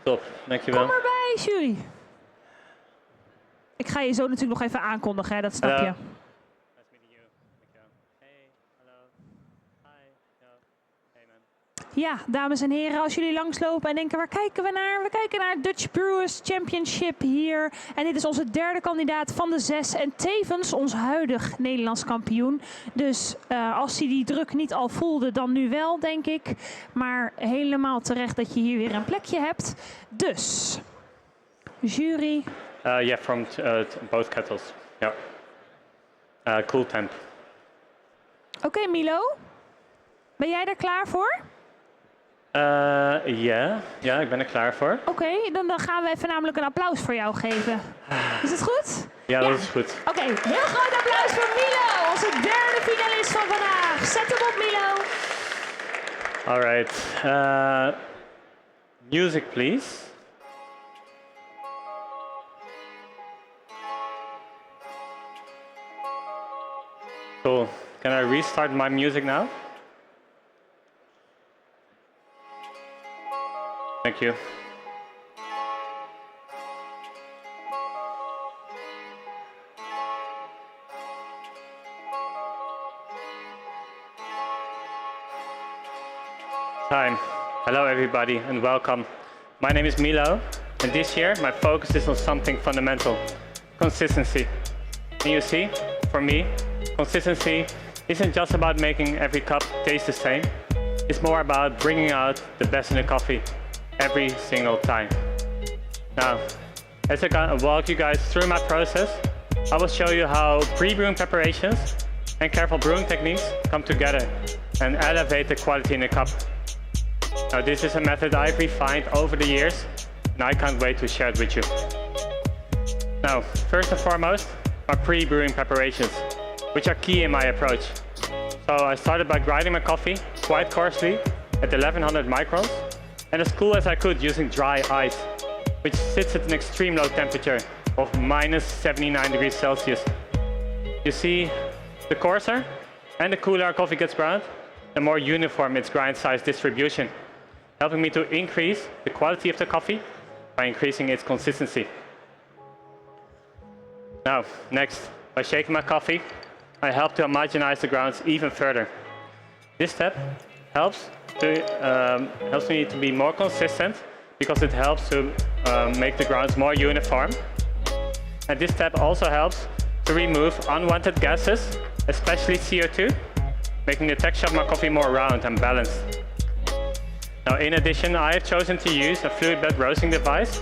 Top, dankjewel. Kom erbij, jury. Ik ga je zo natuurlijk nog even aankondigen, hè? Dat snap je. Ja, dames en heren, als jullie langslopen en denken, waar kijken we naar? We kijken naar het Dutch Brewers Championship hier. En dit is onze derde kandidaat van de 6 en tevens ons huidig Nederlands kampioen. Dus als hij die druk niet al voelde, dan nu wel, denk ik. Maar helemaal terecht dat je hier weer een plekje hebt. Dus, jury. Yeah, from both kettles. Yeah. Cool temp. Oké, Milo. Ben jij er klaar voor? Ja, ik ben er klaar voor. Oké, dan gaan we even namelijk een applaus voor jou geven. Is het goed? Ja, dat is goed. Oké, heel groot applaus voor Milo, onze derde finalist van vandaag. Zet hem op, Milo. Alright. Music, please. Cool. Can I restart my music now? Thank you. Time. Hello everybody and welcome. My name is Milo and this year my focus is on something fundamental, consistency. And you see, for me, consistency isn't just about making every cup taste the same. It's more about bringing out the best in the coffee every single time. Now, as I walk you guys through my process, I will show you how pre-brewing preparations and careful brewing techniques come together and elevate the quality in the cup. Now, this is a method I've refined over the years, and I can't wait to share it with you. Now, first and foremost, my pre-brewing preparations, which are key in my approach. So I started by grinding my coffee quite coarsely at 1100 microns and as cool as I could using dry ice, which sits at an extreme low temperature of minus 79 degrees Celsius. You see, the coarser and the cooler our coffee gets ground, the more uniform its grind size distribution, helping me to increase the quality of the coffee by increasing its consistency. Now, next, by shaking my coffee, I help to homogenize the grounds even further. This step helps me to be more consistent because it helps to make the grounds more uniform. And this step also helps to remove unwanted gases, especially CO2, making the texture of my coffee more round and balanced. Now, in addition, I have chosen to use a fluid bed roasting device,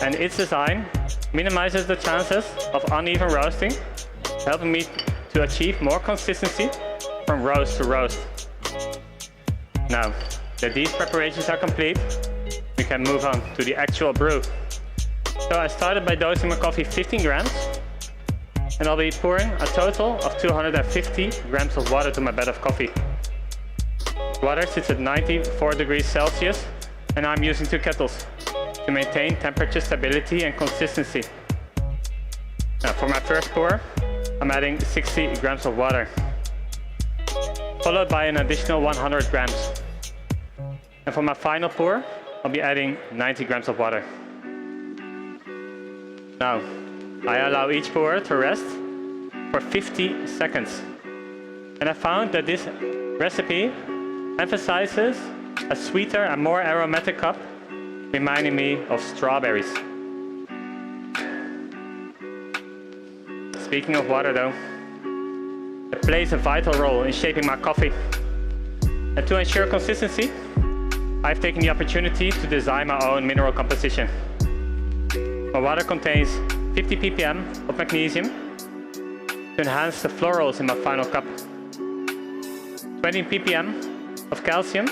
and its design minimizes the chances of uneven roasting, helping me to achieve more consistency from roast to roast. Now that these preparations are complete, we can move on to the actual brew. So I started by dosing my coffee 15 grams, and I'll be pouring a total of 250 grams of water to my bed of coffee. Water sits at 94 degrees Celsius, and I'm using 2 kettles to maintain temperature stability and consistency. Now for my first pour, I'm adding 60 grams of water, followed by an additional 100 grams. And for my final pour, I'll be adding 90 grams of water. Now, I allow each pour to rest for 50 seconds. And I found that this recipe emphasizes a sweeter and more aromatic cup, reminding me of strawberries. Speaking of water though, it plays a vital role in shaping my coffee. And to ensure consistency, I've taken the opportunity to design my own mineral composition. My water contains 50 ppm of magnesium to enhance the florals in my final cup, 20 ppm of calcium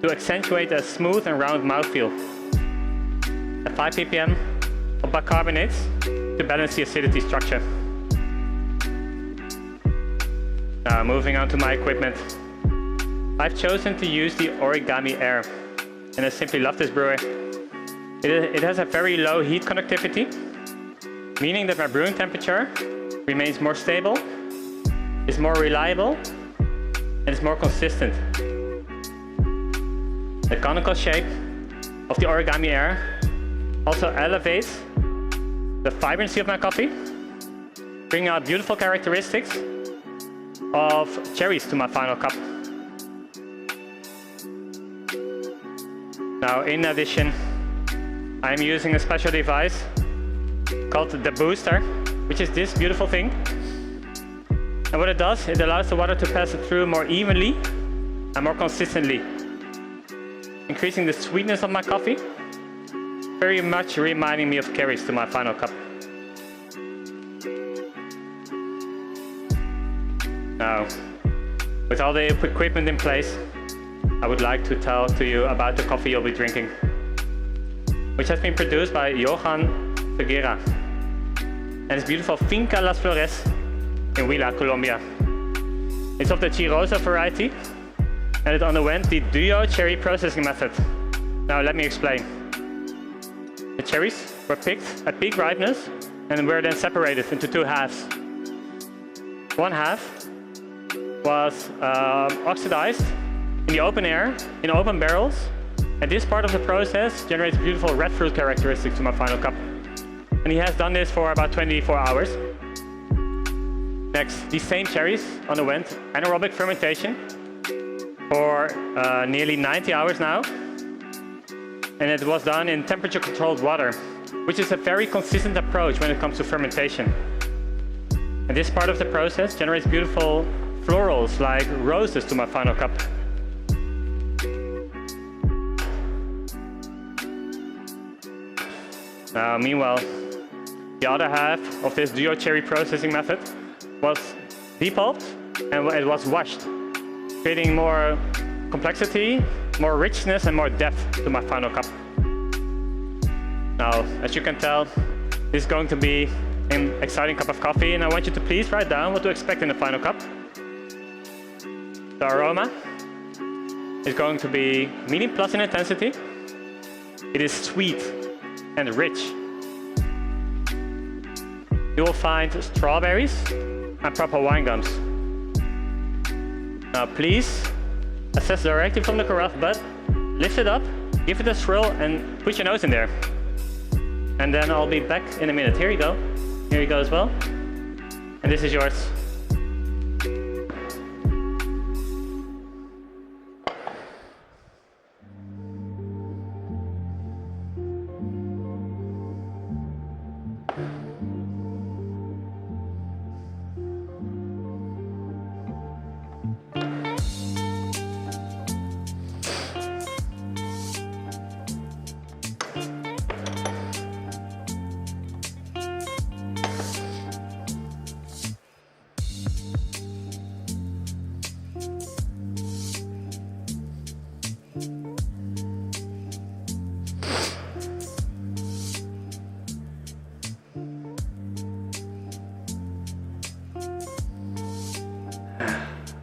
to accentuate a smooth and round mouthfeel, and 5 ppm of bicarbonates to balance the acidity structure. Now moving on to my equipment. I've chosen to use the Origami Air, and I simply love this brewer. It has a very low heat conductivity, meaning that my brewing temperature remains more stable, is more reliable, and is more consistent. The conical shape of the origami air also elevates the vibrancy of my coffee, bringing out beautiful characteristics of cherries to my final cup. Now, in addition, I'm using a special device called the booster, which is this beautiful thing. And what it does, it allows the water to pass through more evenly and more consistently, increasing the sweetness of my coffee, very much reminding me of cherries to my final cup. Now, with all the equipment in place, I would like to tell to you about the coffee you'll be drinking, which has been produced by Johan Figuera and it's beautiful Finca Las Flores in Huila, Colombia. It's of the Chiroso variety and it underwent the duo cherry processing method. Now let me explain. The cherries were picked at peak ripeness and were then separated into two halves. One half was oxidized in the open air, in open barrels, and this part of the process generates beautiful red fruit characteristics to my final cup. And he has done this for about 24 hours. Next, these same cherries underwent anaerobic fermentation for nearly 90 hours now. And it was done in temperature-controlled water, which is a very consistent approach when it comes to fermentation. And this part of the process generates beautiful florals like roses to my final cup. Now, meanwhile, the other half of this duo cherry processing method was depulped and it was washed, creating more complexity, more richness and more depth to my final cup. Now, as you can tell, this is going to be an exciting cup of coffee and I want you to please write down what to expect in the final cup. The aroma is going to be medium plus in intensity. It is sweet and rich. You will find strawberries and purple wine gums. Now please assess directly from the carafe, but lift it up, give it a swirl and put your nose in there. And then I'll be back in a minute. Here you go. Here you go as well. And this is yours.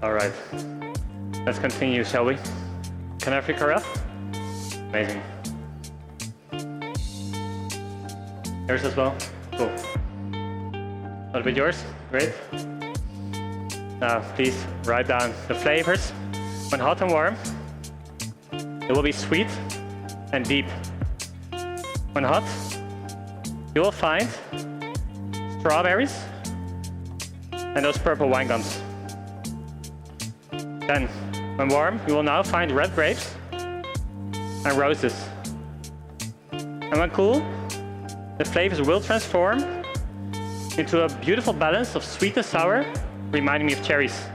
All right, let's continue, shall we? Can I have your carafe? Amazing. Yours as well? Cool. A little bit yours? Great. Now, please write down the flavors. When hot and warm, it will be sweet and deep. When hot, you will find strawberries and those purple wine gums. Then, when warm, you will now find red grapes and roses. And when cool, the flavors will transform into a beautiful balance of sweet and sour, reminding me of cherries.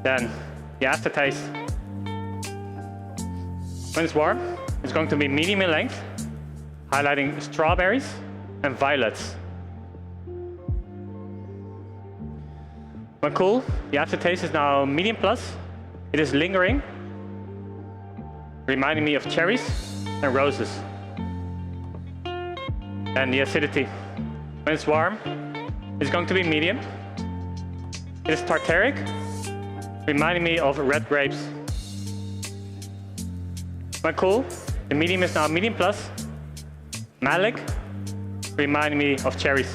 Then, the aftertaste. When it's warm, it's going to be medium in length, highlighting strawberries and violets. When cool, the aftertaste is now medium plus. It is lingering, reminding me of cherries and roses. And the acidity. When it's warm, it's going to be medium. It is tartaric, reminding me of red grapes. When cool, the medium is now medium plus. Malic, reminding me of cherries.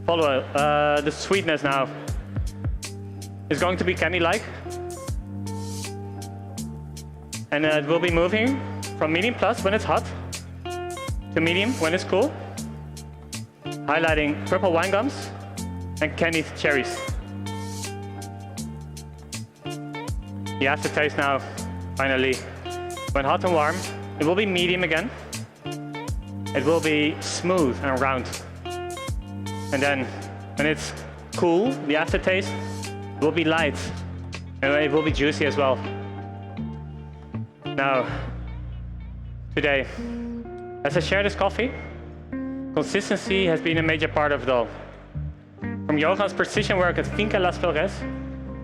Follow the sweetness now is going to be candy-like. And it will be moving from medium plus when it's hot to medium when it's cool, highlighting purple wine gums and candied cherries. The aftertaste now, finally, when hot and warm, it will be medium again. It will be smooth and round. And then when it's cool, the aftertaste will be light and it will be juicy as well. Now, today, as I share this coffee, consistency has been a major part of it all. From Johan's precision work at Finca Las Flores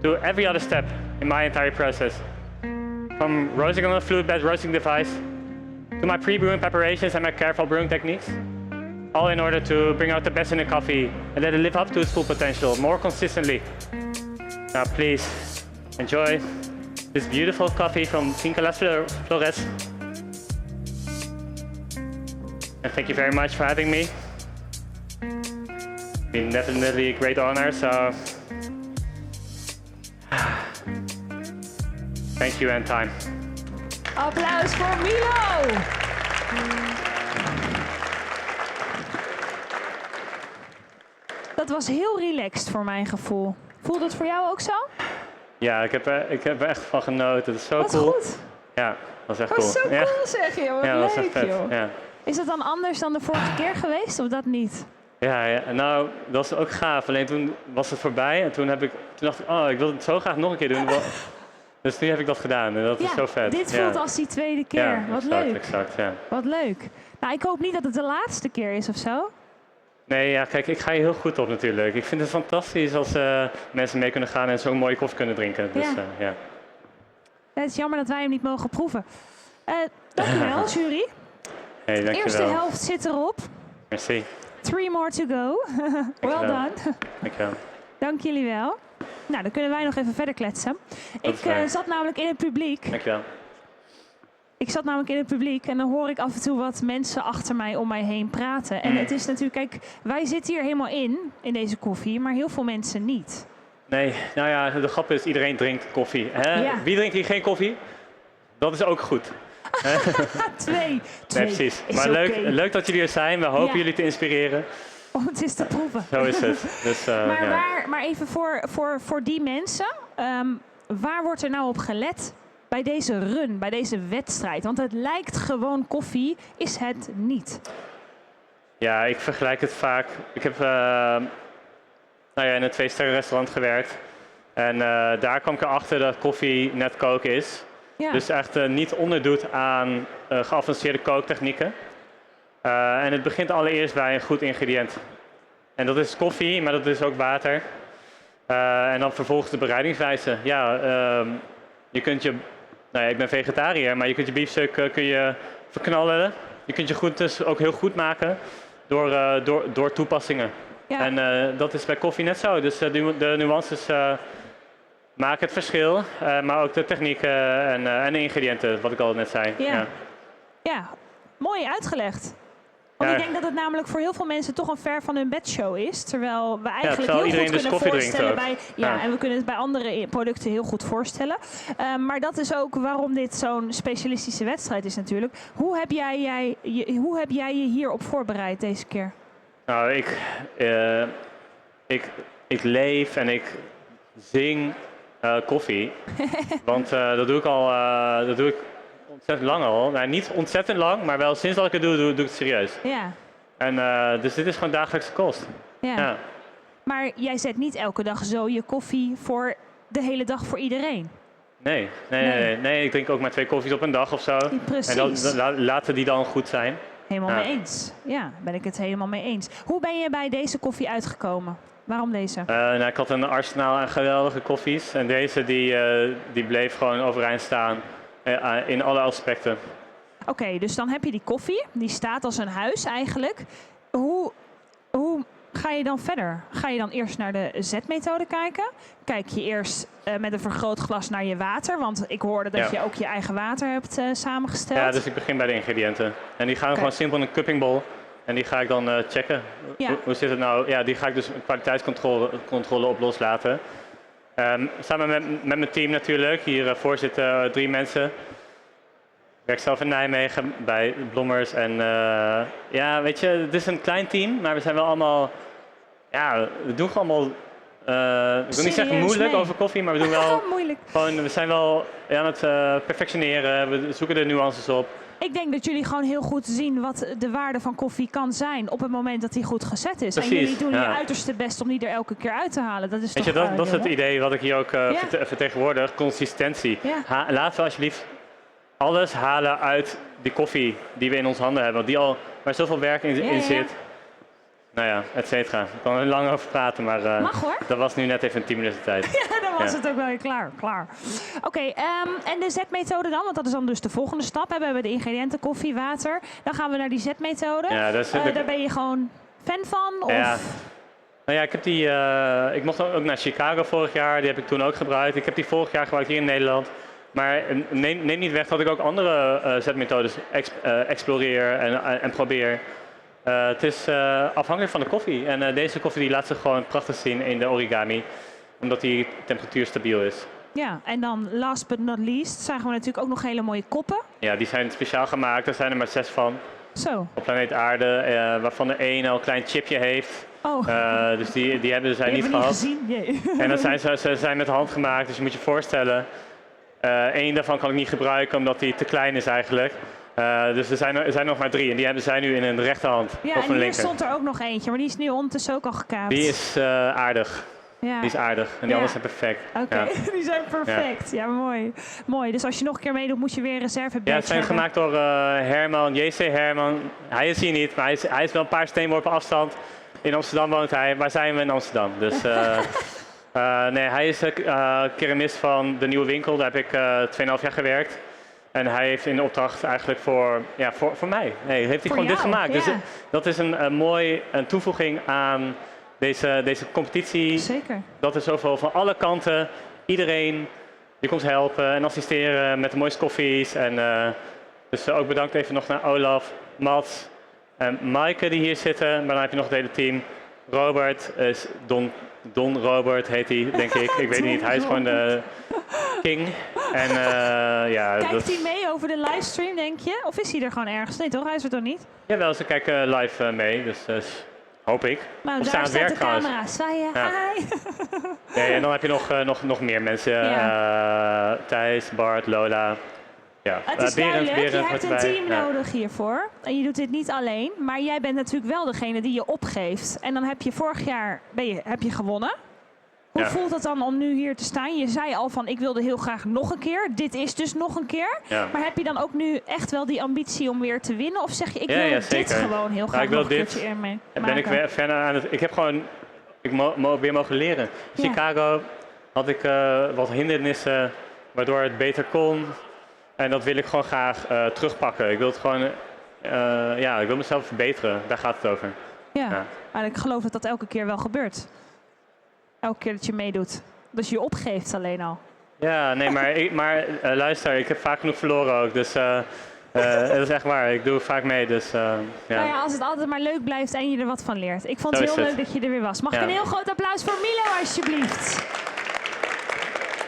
to every other step in my entire process. From roasting on a fluid bed roasting device to my pre-brewing preparations and my careful brewing techniques, all in order to bring out the best in the coffee and let it live up to its full potential more consistently. Now please enjoy this beautiful coffee from Finca Las Flores. And thank you very much for having me. It's been definitely a great honor, so thank you and time. Applaus voor Milo! Dat was heel relaxed voor mijn gevoel. Voelde het voor jou ook zo? Ja, ik heb er echt van genoten. Het is zo Wat cool. goed. Ja, dat was echt Dat cool. was zo cool zeg je, wat ja, dat was leuk echt vet. joh. Ja. Is dat dan anders dan de vorige keer geweest of dat niet? Ja, nou, dat was ook gaaf. Alleen toen was het voorbij en toen dacht ik, oh, ik wil het zo graag nog een keer doen. Dus nu heb ik dat gedaan en dat is zo vet. Dit voelt als die tweede keer. Ja, Wat exact, leuk. Exact, ja. Wat leuk. Nou, ik hoop niet dat het de laatste keer is of zo. Nee, ja, kijk, ik ga hier heel goed op natuurlijk. Ik vind het fantastisch als mensen mee kunnen gaan en zo'n mooie koffie kunnen drinken. Dus, ja. Het is jammer dat wij hem niet mogen proeven. Dankjewel, jury. Hey, dankjewel. Eerste helft zit erop. Merci. 3 more to go. Well done. Dankjewel. Dank jullie wel. Nou, dan kunnen wij nog even verder kletsen. Ik zat namelijk in het publiek. Dankjewel. Ik zat namelijk in het publiek en dan hoor ik af en toe wat mensen achter mij om mij heen praten. En het is natuurlijk, kijk, wij zitten hier helemaal in deze koffie, maar heel veel mensen niet. Nee, nou ja, de grap is, iedereen drinkt koffie. Hè? Ja. Wie drinkt hier geen koffie? Dat is ook goed. Twee. Nee, precies. Is Maar oké. leuk dat jullie er zijn. We hopen jullie te inspireren. Om het eens te proeven. Zo is het. Dus, Maar even voor die mensen, waar wordt er nou op gelet bij deze run, bij deze wedstrijd? Want het lijkt gewoon koffie, is het niet. Ja, ik vergelijk het vaak. Ik heb in een 2-sterren restaurant gewerkt. En daar kwam ik erachter dat koffie net koken is. Ja. Dus echt niet onderdoet aan geavanceerde kooktechnieken. En het begint allereerst bij een goed ingrediënt. En dat is koffie, maar dat is ook water. En dan vervolgens de bereidingswijze. Ja, je kunt ik ben vegetariër, maar je kunt je biefstuk kun je verknallen. Je kunt je groentes ook heel goed maken door toepassingen. Ja. En dat is bij koffie net zo. Dus de nuances maken het verschil, maar ook de technieken en de ingrediënten, wat ik al net zei. Ja, mooi uitgelegd. Want ik denk dat het namelijk voor heel veel mensen toch een ver van hun bedshow is. Terwijl we eigenlijk heel goed kunnen voorstellen bij... en we kunnen het bij andere producten heel goed voorstellen. Maar dat is ook waarom dit zo'n specialistische wedstrijd is natuurlijk. Hoe heb jij je hierop voorbereid deze keer? Nou, ik leef en ik zing koffie. Want dat doe ik ontzettend lang al. Nou, niet ontzettend lang, maar wel sinds dat ik het doe ik het serieus. Ja. En dus dit is gewoon dagelijkse kost. Ja. Maar jij zet niet elke dag zo je koffie voor de hele dag voor iedereen? Nee, ik drink ook maar 2 koffies op een dag of zo. Precies. En laten die dan goed zijn. Helemaal mee eens. Ja, ben ik het helemaal mee eens. Hoe ben je bij deze koffie uitgekomen? Waarom deze? Ik had een arsenaal aan geweldige koffies. En deze die bleef gewoon overeind staan in alle aspecten. Oké, dus dan heb je die koffie. Die staat als een huis eigenlijk. Hoe ga je dan verder? Ga je dan eerst naar de zetmethode kijken? Kijk je eerst met een vergrootglas naar je water? Want ik hoorde dat je ook je eigen water hebt samengesteld. Ja, dus ik begin bij de ingrediënten. En die gaan gewoon simpel in een cupping bowl. En die ga ik dan checken. Ja. Hoe zit het nou? Ja, die ga ik dus een kwaliteitscontrole op loslaten. Samen met mijn team natuurlijk. Hier voor zitten 3 mensen. werk zelf in Nijmegen bij Blommers. En ja, weet je, het is een klein team, maar we zijn wel allemaal... Ja, we doen gewoon allemaal... ik wil niet zeggen moeilijk over koffie, maar we doen wel... gewoon, we zijn wel aan het perfectioneren, we zoeken de nuances op. Ik denk dat jullie gewoon heel goed zien wat de waarde van koffie kan zijn op het moment dat die goed gezet is. Precies, en jullie doen je uiterste best om die er elke keer uit te halen. Dat is weet toch je, dat is het idee wat ik hier ook vertegenwoordig, consistentie. Ja. Laten we alsjeblieft alles halen uit die koffie die we in onze handen hebben, waar zoveel werk in zit. Nou ja, et cetera. Ik kan er lang over praten, maar mag, hoor. Dat was nu net even een 10 minuten tijd. Ja, dan was het ook wel weer klaar. Oké, en de zetmethode dan? Want dat is dan dus de volgende stap. We hebben de ingrediënten koffie, water. Dan gaan we naar die zetmethode. Ja, daar ben je gewoon fan van? Of? Ja. Nou ja, ik mocht ook naar Chicago vorig jaar. Die heb ik toen ook gebruikt. Ik heb die vorig jaar gebruikt hier in Nederland. Maar neem niet weg dat ik ook andere zetmethodes exploreer en probeer. Het is afhankelijk van de koffie. En deze koffie die laat zich gewoon prachtig zien in de origami. Omdat die temperatuur stabiel is. Ja, en dan last but not least zagen we natuurlijk ook nog hele mooie koppen. Ja, die zijn speciaal gemaakt. Er zijn er maar 6 van. Zo. Op planeet Aarde, waarvan de een al een klein chipje heeft. Oh. Dus die hebben zij niet gehad. Gezien? Yeah. En dan ze zijn met de hand gemaakt, dus je moet je voorstellen. Eén daarvan kan ik niet gebruiken omdat die te klein is eigenlijk. Dus er zijn nog maar 3 en die hebben zij nu in een rechterhand. Ja, of en hier linker. Stond er ook nog eentje, maar die is nu ondertussen ook al gekaapt. Die is aardig. Ja. Die is aardig en die anderen zijn perfect. Oké, die zijn perfect. Ja, mooi. Dus als je nog een keer meedoet, moet je weer een reserve badge het zijn gemaakt door Herman, JC Herman. Hij is hier niet, maar hij is wel een paar steenworpen afstand. In Amsterdam woont hij. Waar zijn we in Amsterdam? Dus, nee, hij is keramist van de nieuwe winkel. Daar heb ik 2,5 jaar gewerkt. En hij heeft in opdracht eigenlijk voor mij. Heeft hij gewoon dit gemaakt. Ja. Dus dat is een mooie toevoeging aan deze competitie. Zeker. Dat is zoveel van alle kanten. Iedereen die komt helpen en assisteren met de mooiste koffies. En, dus ook bedankt even nog naar Olaf, Mats en Maaike die hier zitten. Maar dan heb je nog het hele team. Robert is Don Robert heet hij, denk ik. Ik weet niet. Hij is gewoon de king. En, kijkt hij mee over de livestream, denk je? Of is hij er gewoon ergens? Nee toch? Hij is er toch niet? Jawel, ze kijken live mee. Dus hoop ik. Nou, of daar staat de camera. Ja. Zwaaien, hi. Nee, en dan heb je nog meer mensen. Thijs, Bart, Lola. Ja. Het is duidelijk, je hebt een team nodig hiervoor. En je doet dit niet alleen. Maar jij bent natuurlijk wel degene die je opgeeft. En dan heb je vorig jaar heb je gewonnen. Hoe voelt het dan om nu hier te staan? Je zei al van, ik wilde heel graag nog een keer. Dit is dus nog een keer. Ja. Maar heb je dan ook nu echt wel die ambitie om weer te winnen? Of zeg je, ik wil dit gewoon heel graag nog een keertje mee maken? Ben ik weer verder aan het... Ik heb gewoon weer mogen leren. In Chicago had ik wat hindernissen waardoor het beter kon. En dat wil ik gewoon graag terugpakken. Ik wil het gewoon... ik wil mezelf verbeteren. Daar gaat het over. Ja. Maar ik geloof dat dat elke keer wel gebeurt. Elke keer dat je meedoet. Dus je opgeeft alleen al. Ja, nee, maar luister, ik heb vaak genoeg verloren ook. Dus dat is echt waar. Ik doe vaak mee. Dus, Nou ja, als het altijd maar leuk blijft en je er wat van leert. Ik vond het heel leuk dat je er weer was. Mag ik een heel groot applaus voor Milo alsjeblieft?